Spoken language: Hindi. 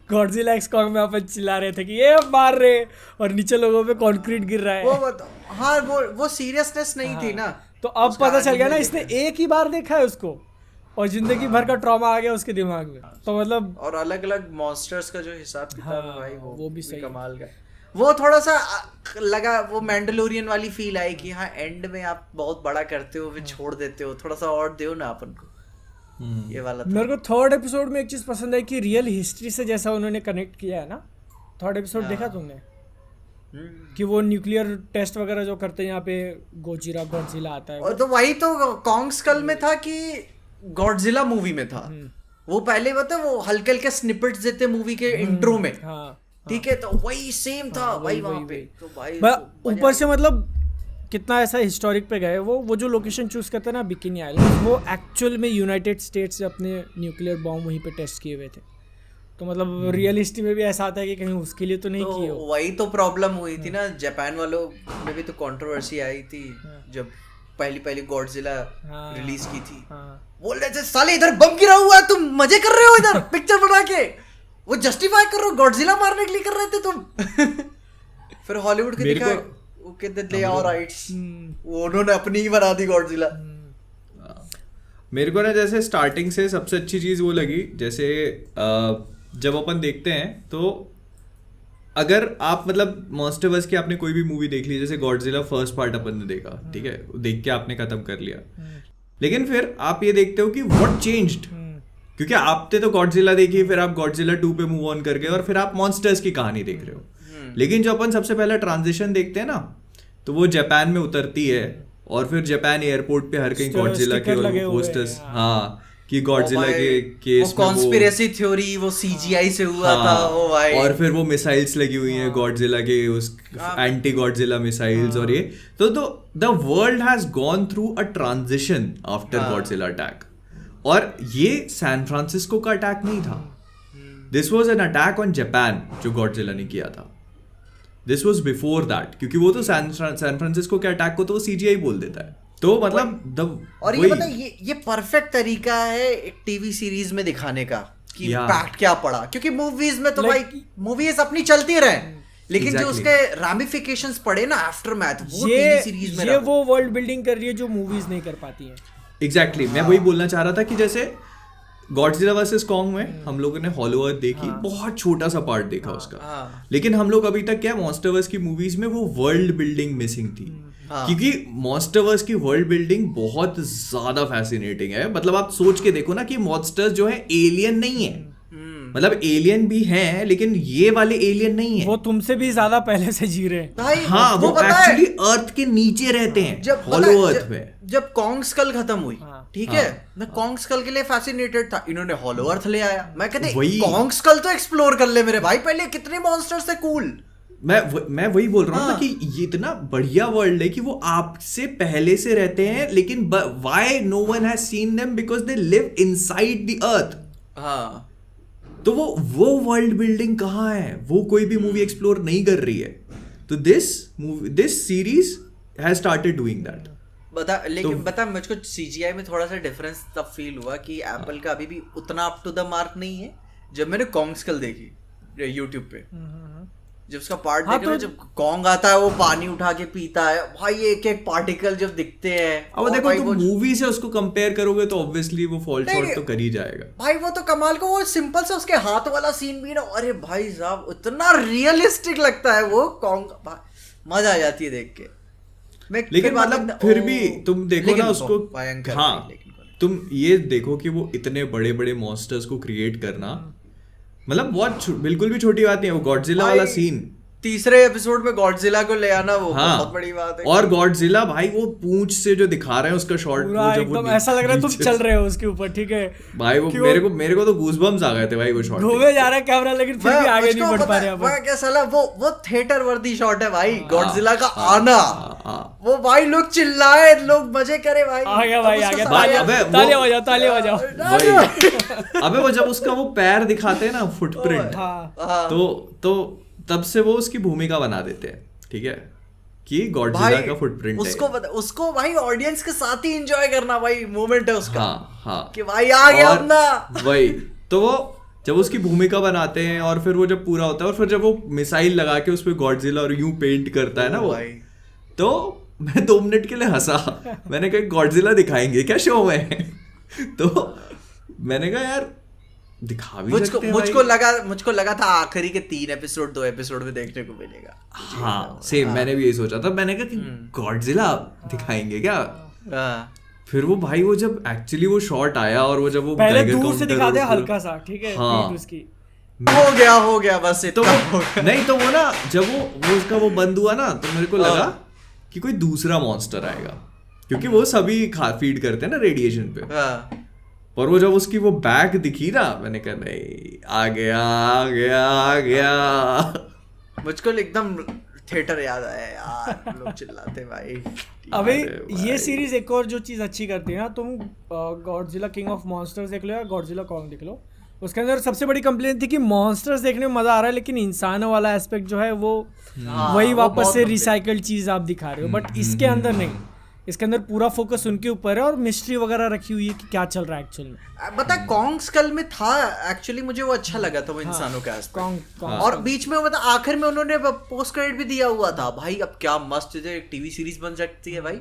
गॉडजिला एक्स कॉन्ग में अपन चिल्ला रहे थे कि ये मार रहे और नीचे लोगों पे कंक्रीट गिर रहा है। हाँ वो सीरियसनेस नहीं थी ना। तो अब पता चल गया ना, इसने एक ही बार देखा है उसको और जिंदगी भर का ट्रॉमा आ गया उसके दिमाग में। तो मतलब और अलग अलग मॉन्स्टर्स का जो हिसाब किताब है भाई वो भी सही कमाल का। वो थोड़ा सा लगा, वो मैंडलोरियन वाली फील आई कि हाँ एंड में आप बहुत बड़ा करते हो फिर छोड़ देते हो, थोड़ा सा और दो ना अपन को। ये वाला मेरे को थर्ड एपिसोड में एक चीज पसंद आई कि रियल हिस्ट्री से जैसा उन्होंने कनेक्ट किया है ना। थर्ड एपिसोड देखा तुमने कि वो न्यूक्लियर टेस्ट वगैरह जो करते हैं यहाँ पे गॉडजिला आता है। और तो वही तो कॉन्ग स्कल में था कि गॉडजिला मूवी में था वो पहले वो हल्के हल्के स्निपेट्स देते मूवी के इंट्रो में। ठीक है, तो वही सेम था भाई वहाँ पे। तो भाई ऊपर से मतलब कितना ऐसा हिस्टोरिक पे गए वो जो लोकेशन चूज करते हैं ना बिकिनी आइलैंड, वो एक्चुअल में यूनाइटेड स्टेट्स से अपने न्यूक्लियर बॉम्ब वहीं पे टेस्ट किए हुए थे। तो मतलब रियलिस्टी में भी ऐसा आता है कि कहीं उसके लिए तो नहीं किए हो। वही तो प्रॉब्लम हुई थी ना जापान वालों में भी, तो कंट्रोवर्सी आई थी जब पहली गॉडजिला रिलीज की थी। बोल रहे थे साले इधर बम गिरा हुआ है, तुम मजे कर रहे हो इधर पिक्चर बना के, वो जस्टिफाई कर रहे हो, गॉडजिला मारने के लिए कर रहे थे तुम। फिर हॉलीवुड के दिखा उन्होंने अपनी ही बना दी गॉडजिला। मेरे को ना जैसे स्टार्टिंग से सबसे अच्छी चीज वो लगी, जैसे जब अपन देखते हैं तो अगर आप मतलब मॉन्स्टरवर्स की आपने कोई भी मूवी देख ली, जैसे गॉडजिला फर्स्ट पार्ट अपन ने देखा, ठीक है, देख के आपने खत्म कर लिया, लेकिन फिर आप ये देखते हो कि व्हाट चेंज्ड, क्योंकि आपने तो गॉडजिला देखी, फिर आप गॉडजिला 2 पे मूव ऑन कर गए और फिर आप मॉन्स्टर्स की कहानी देख रहे हो। लेकिन जो अपन सबसे पहला ट्रांजिशन देखते हैं ना, तो वो जापान में उतरती है और फिर जापान एयरपोर्ट पे हर कहीं गॉडजिला के पोस्टर्स, हाँ, कि गॉडजिला के केस में कॉन्स्पिरेसी थ्योरी वो सीजीआई से हुआ था वो भाई, और फिर वो मिसाइल्स लगी हुई हैं गॉडजिला के, उस एंटी गॉडजिला मिसाइल्स, और ये तो the world has gone through a transition after Godzilla attack. और ये सैन फ्रांसिस्को का अटैक नहीं था, this was an attack on Japan जो गॉडजिला ने किया था। दिस वाज बिफोर दैट, क्योंकि वो तो सैन फ्रांसिस्को के अटैक को तो वो सीजीआई बोल देता है। तो मतलब और ये पता ये परफेक्ट तरीका है एक टीवी सीरीज में दिखाने का कि इम्पैक्ट क्या पड़ा, क्योंकि मूवीज में तो भाई मूवीज अपनी चलती रहे, लेकिन जो उसके रामिफिकेशंस पड़े ना आफ्टरमैथ, वो टीवी सीरीज में ये वो वर्ल्ड बिल्डिंग कर रही है जो मूवीज नहीं कर पाती है। एग्जैक्टली मैं वही बोलना चाह रहा था कि जैसे गॉडजिला वर्सेस कॉन्ग में हम लोगों ने हॉलो अर्थ देखी, बहुत छोटा सा पार्ट देखा उसका, लेकिन हम लोग अभी तक क्या मॉन्स्टरवर्स की मूवीज में वो वर्ल्ड बिल्डिंग मिसिंग थी, क्योंकि मॉन्स्टरवर्स की वर्ल्ड बिल्डिंग बहुत ज्यादा फैसिनेटिंग है। मतलब आप सोच के देखो ना कि मॉन्स्टर्स जो है एलियन नहीं है, मतलब एलियन भी हैं लेकिन ये वाले एलियन नहीं है, वो तुमसे भी ज्यादा पहले से जी रहे हैं। हाँ, वो एक्चुअली अर्थ के नीचे रहते हैं, हॉलो अर्थ में। जब कॉन्ग स्कल खत्म हुई, ठीक है, मैं कॉन्ग स्कल के लिए फैसिनेटेड था, इन्होंने हॉलो अर्थ ले आया, मैं कहते कॉन्ग स्कल तो एक्सप्लोर कर ले मेरे भाई, पहले कितने मॉन्स्टर्स थे कूल। मैं वही बोल रहा हूँ ना कि ये इतना बढ़िया वर्ल्ड है कि वो आपसे पहले से रहते हैं, लेकिन why no one has seen them, because they live inside the earth. हाँ, तो वो वर्ल्ड बिल्डिंग कहाँ है, वो कोई भी मूवी एक्सप्लोर नहीं कर रही है। तो this series has started doing that. बता मुझको सीजीआई में थोड़ा सा डिफरेंस तब फील हुआ कि एप्पल का अभी भी उतना अप टू द मार्क नहीं है। जब मैंने कॉन्ग स्कल देखी यूट्यूब पे, जब उसका पार्ट देखा ना, जब कॉन्ग आता है वो पानी उठा के पीता है भाई, एक एक पार्टिकल जब दिखते हैं, अब देखो तुम मूवी से उसको कंपेयर करोगे तो ऑब्वियसली वो फॉल शॉर्ट तो कर ही जाएगा भाई। वो तो कमाल को, वो सिंपल से उसके हाथ वाला सीन भी ना, अरे भाई साहब इतना रियलिस्टिक लगता है वो कॉन्ग, मजा आ जाती है देख के। लेकिन मतलब फिर भी तुम देखो ना उसको, हाँ, तुम ये देखो कि वो इतने बड़े बड़े मॉन्स्टर्स को क्रिएट करना, मतलब बहुत बिल्कुल भी छोटी बात नहीं है। वो गॉडजिला वाला सीन तीसरे एपिसोड में गॉडजिला को ले आना, वो बहुत बड़ी बात है। और गॉडजिला भाई वो पूंछ से जो दिखा रहे हैं उसका शॉट, वो जब एकदम ऐसा लग रहा है तुम चल रहे हो उसके ऊपर, ठीक है भाई, वो मेरे को तो गूज़बम्स आ गए थे भाई वो शॉट, घूमे जा रहा है कैमरा लेकिन फिर भी आगे नहीं बढ़ पा रहे हैं। क्या साला वो थिएटर वर्दी शॉट है भाई, गॉडजिला का आना, वो भाई लोग चिल्लाए, लोग मजे करे भाई, आ गया भाई, आ गया, तालियां बजाओ, तालियां बजाओ। अबे वो जब उसका वो पैर दिखाते हैं ना, फुटप्रिंट, तो तब से वो उसकी भूमिका बना देते हैं, ठीक है, कि गॉडजिला का फुटप्रिंट है। उसको भाई ऑडियंस के साथ ही एंजॉय करना भाई, मोमेंट है उसका, हाँ, कि भाई आ गया अपना वही। तो वो जब उसकी भूमिका बनाते हैं और फिर वो जब पूरा होता है और फिर जब वो मिसाइल लगा के उस पे गॉडजिला और यूं पेंट करता है ना वो, तो मैं 2 मिनट के लिए हंसा। मैंने कहा गॉडजिला दिखाएंगे क्या शो में? तो मैंने कहा यार दिखा भी सकते हैं। मुझको लगा था आखिरी के 3 एपिसोड 2 एपिसोड में देखने को मिलेगा। हाँ सेम, मैंने भी यही सोचा था। मैंने कहा कि गॉडजिला दिखाएंगे क्या? फिर वो भाई वो जब एक्चुअली वो शॉट आया और वो जब वो पहले दूर से दिखा दे हल्का सा, ठीक है, हाँ, उसकी हो गया बस। तो नहीं तो वो ना जब वो उसका वो बंद हुआ ना तो मेरे को लगा कि कोई दूसरा मॉन्स्टर आएगा, क्योंकि वो सभी फीड करते हैं ना रेडिएशन पे। और वो जब उसकी वो बैक दिखी ना, मैंने कहा नहीं आ गया। मुझको एकदम थिएटर याद आया यार, लोग चिल्लाते भाई। अबे ये सीरीज एक और जो चीज अच्छी करती है ना, तुम गॉडजिला किंग ऑफ मॉन्स्टर्स देख लो या गॉडजिला कॉन्ग देख लो, उसके अंदर सबसे बड़ी कंप्लेंट थी कि मॉन्स्टर्स देखने में मजा आ रहा है लेकिन इंसानों वाला एस्पेक्ट जो है वो वही वापस से रिसाइकल्ड चीज आप दिखा रहे हो। बट इसके अंदर नहीं, इसके अंदर पूरा फोकस उनके ऊपर है और मिस्ट्री वगैरह रखी हुई है कि क्या चल रहा है एक्चुअल में। बता कॉन्ग स्कल में था एक्चुअली, मुझे वो अच्छा लगा था वो इंसानों का एस्पेक्ट। और बीच में मतलब आखिर में उन्होंने पोस्ट क्रेडिट भी दिया हुआ था भाई। अब क्या मस्त टीवी सीरीज बन सकती है भाई।